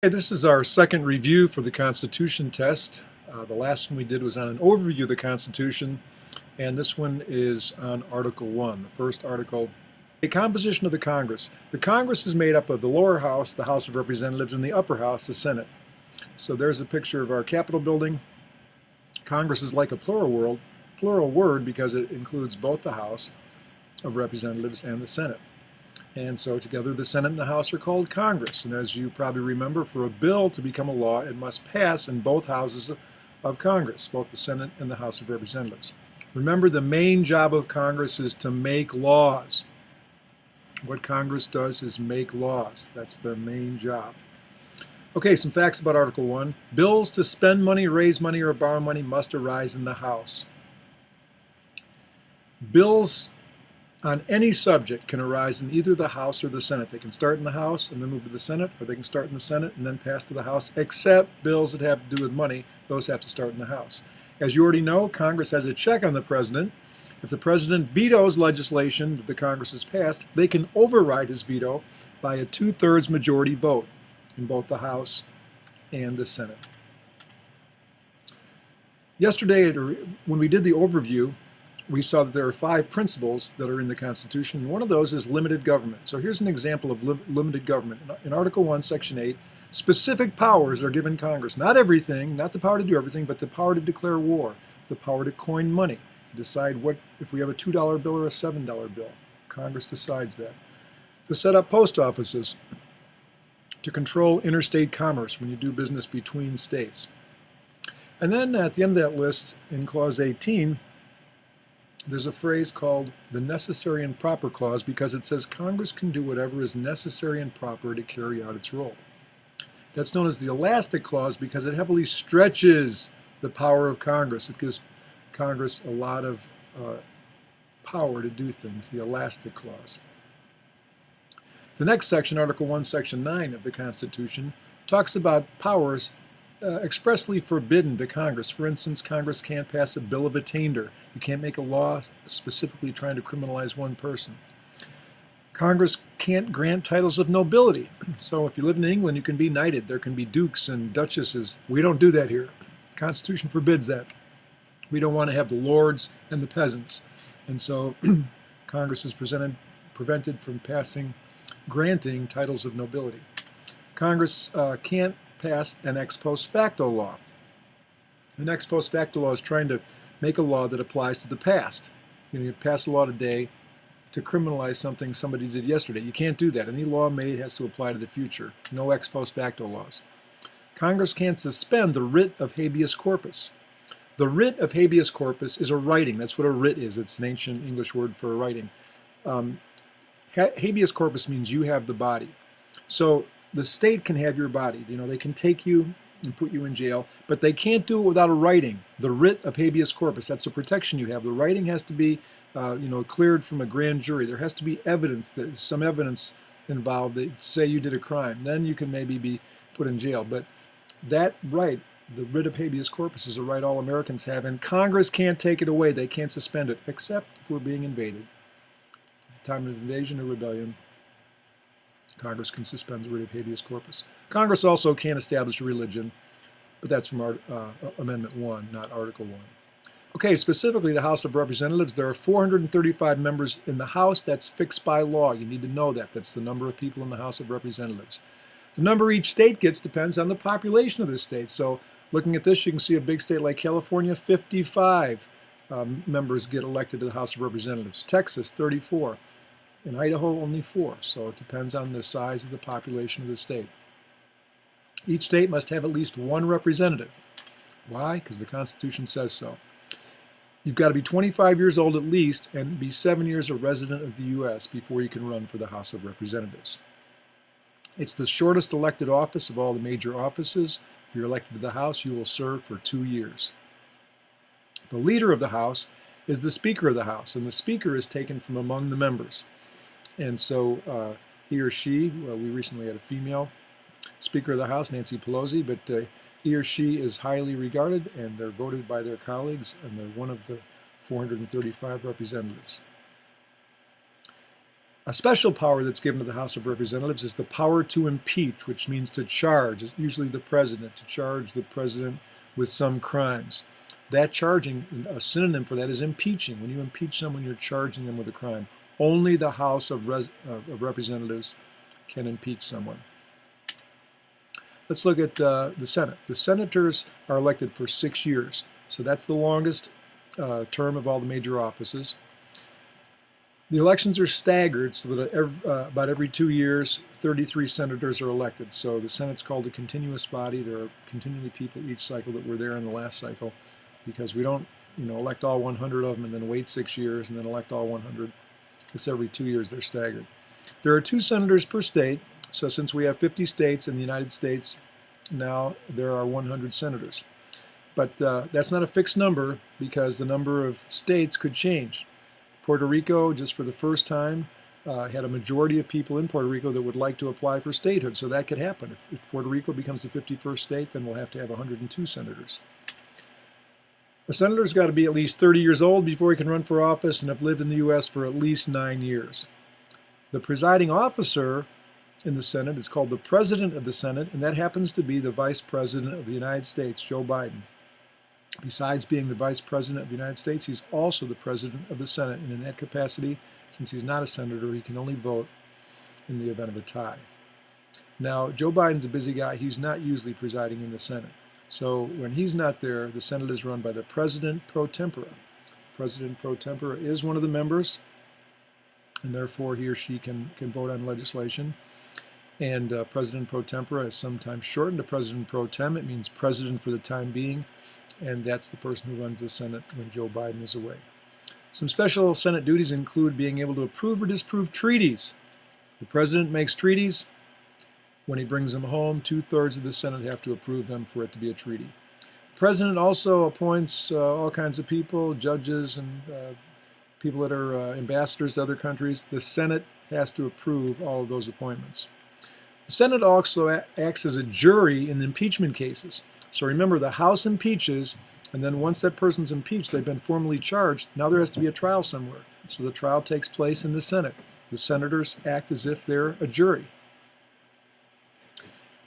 Hey, this is our second review for the Constitution test. The last one we did was on an overview of the Constitution, and this one is on Article 1, the first article. A composition of the Congress. The Congress is made up of the lower house, the House of Representatives, and the upper house, the Senate. So there's a picture of our Capitol building. Congress is like a plural word because it includes both the House of Representatives and the Senate. And so together the Senate and the House are called Congress. And as you probably remember, for a bill to become a law, it must pass in both houses of Congress, both the Senate and the House of Representatives. Remember, the main job of Congress is to make laws. What Congress does is make laws. That's their main job. Okay, some facts about Article 1. Bills to spend money, raise money, or borrow money must arise in the House. Bills on any subject can arise in either the House or the Senate. They can start in the House and then move to the Senate, or they can start in the Senate and then pass to the House, except bills that have to do with money. Those have to start in the House. As you already know, Congress has a check on the President. If the President vetoes legislation that the Congress has passed, they can override his veto by a 2/3 majority vote in both the House and the Senate. Yesterday, when we did the overview, we saw that there are 5 principles that are in the Constitution, and one of those is limited government. So here's an example of limited government. In Article 1, Section 8, specific powers are given Congress. Not everything, not the power to do everything, but the power to declare war, the power to coin money, to decide what if we have a $2 bill or a $7 bill. Congress decides that. To set up post offices, to control interstate commerce when you do business between states. And then at the end of that list, in Clause 18, there's a phrase called the necessary and proper clause because it says Congress can do whatever is necessary and proper to carry out its role. That's known as the elastic clause because it heavily stretches the power of Congress. It gives Congress a lot of power to do things, the elastic clause. The next section, Article 1, Section 9 of the Constitution, talks about powers expressly forbidden to Congress. For instance, Congress can't pass a bill of attainder. You can't make a law specifically trying to criminalize one person. Congress can't grant titles of nobility. So if you live in England, you can be knighted. There can be dukes and duchesses. We don't do that here. The Constitution forbids that. We don't want to have the lords and the peasants. And so Congress is prevented from granting titles of nobility. Congress can't pass an ex post facto law. An ex post facto law is trying to make a law that applies to the past. You pass a law today to criminalize something somebody did yesterday. You can't do that. Any law made has to apply to the future. No ex post facto laws. Congress can't suspend the writ of habeas corpus. The writ of habeas corpus is a writing. That's what a writ is. It's an ancient English word for a writing. Habeas corpus means you have the body. So the state can have your body. They can take you and put you in jail, but they can't do it without a writing. The writ of habeas corpus, that's a protection you have. The writing has to be, cleared from a grand jury. There has to be evidence, some evidence involved that say you did a crime. Then you can maybe be put in jail. But that right, the writ of habeas corpus, is a right all Americans have, and Congress can't take it away. They can't suspend it, except if we're being invaded. At the time of invasion or rebellion, Congress can suspend the writ of habeas corpus. Congress also can't establish a religion, but that's from Amendment 1, not Article 1. Okay, specifically the House of Representatives, there are 435 members in the House. That's fixed by law. You need to know that. That's the number of people in the House of Representatives. The number each state gets depends on the population of the state. So looking at this, you can see a big state like California, 55 members get elected to the House of Representatives. Texas, 34. In Idaho, only 4, so it depends on the size of the population of the state. Each state must have at least 1 representative. Why? Because the Constitution says so. You've got to be 25 years old at least and be 7 years a resident of the U.S. before you can run for the House of Representatives. It's the shortest elected office of all the major offices. If you're elected to the House, you will serve for 2 years. The leader of the House is the Speaker of the House, and the Speaker is taken from among the members. And so he or she, we recently had a female Speaker of the House, Nancy Pelosi, but he or she is highly regarded, and they're voted by their colleagues, and they're one of the 435 representatives. A special power that's given to the House of Representatives is the power to impeach, which means to charge, usually the president, to charge the president with some crimes. That charging, a synonym for that is impeaching. When you impeach someone, you're charging them with a crime. Only the House of Representatives can impeach someone. Let's look at the Senate. The senators are elected for 6 years. So that's the longest term of all the major offices. The elections are staggered so that about every 2 years, 33 senators are elected. So the Senate's called a continuous body. There are continually people each cycle that were there in the last cycle, because we don't, elect all 100 of them and then wait 6 years and then elect all 100. It's every 2 years they're staggered. There are 2 senators per state. So since we have 50 states in the United States, now there are 100 senators. But that's not a fixed number, because the number of states could change. Puerto Rico, just for the first time, had a majority of people in Puerto Rico that would like to apply for statehood. So that could happen. If Puerto Rico becomes the 51st state, then we'll have to have 102 senators. A senator's got to be at least 30 years old before he can run for office and have lived in the U.S. for at least 9 years. The presiding officer in the Senate is called the President of the Senate, and that happens to be the Vice President of the United States, Joe Biden. Besides being the Vice President of the United States, he's also the President of the Senate, and in that capacity, since he's not a senator, he can only vote in the event of a tie. Now, Joe Biden's a busy guy. He's not usually presiding in the Senate. So when he's not there, the Senate is run by the President pro tempore. President pro tempore is one of the members, and therefore he or she can vote on legislation. And President pro tempore is sometimes shortened to President pro tem. It means president for the time being, and that's the person who runs the Senate when Joe Biden is away. Some special Senate duties include being able to approve or disapprove treaties. The president makes treaties. When he brings them home, 2/3 of the Senate have to approve them for it to be a treaty. The president also appoints all kinds of people, judges and people that are ambassadors to other countries. The Senate has to approve all of those appointments. The Senate also acts as a jury in impeachment cases. So remember, the House impeaches, and then once that person's impeached, they've been formally charged. Now there has to be a trial somewhere. So the trial takes place in the Senate. The senators act as if they're a jury.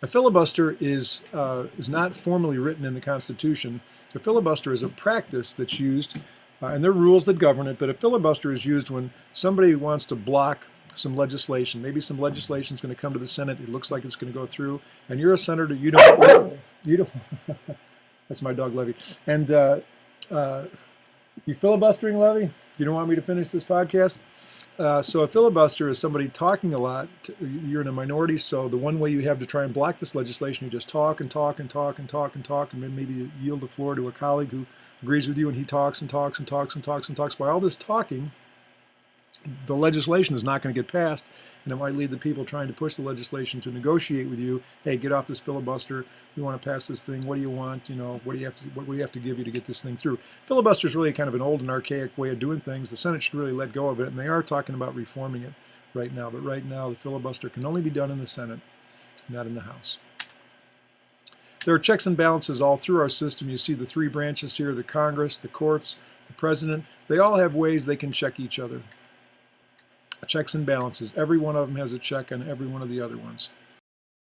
A filibuster is not formally written in the Constitution. The filibuster is a practice that's used, and there are rules that govern it, but a filibuster is used when somebody wants to block some legislation. Maybe some legislation is going to come to the Senate. It looks like it's going to go through, and you're a senator. You don't. That's my dog, Levy. And you filibustering, Levy? You don't want me to finish this podcast? So a filibuster is somebody talking a lot. You're in a minority, so the one way you have to try and block this legislation, you just talk and talk and talk and talk and talk, and then maybe you yield the floor to a colleague who agrees with you, and he talks and talks and talks and talks and talks. By all this talking, the legislation is not going to get passed, and it might lead to people trying to push the legislation to negotiate with you. Hey, get off this filibuster. We want to pass this thing. What do you want? What do we have to give you to get this thing through? Filibuster is really kind of an old and archaic way of doing things. The Senate should really let go of it, and they are talking about reforming it right now. But right now, the filibuster can only be done in the Senate, not in the House. There are checks and balances all through our system. You see the 3 branches here: the Congress, the courts, the president. They all have ways they can check each other. Checks and balances. Every one of them has a check on every one of the other ones.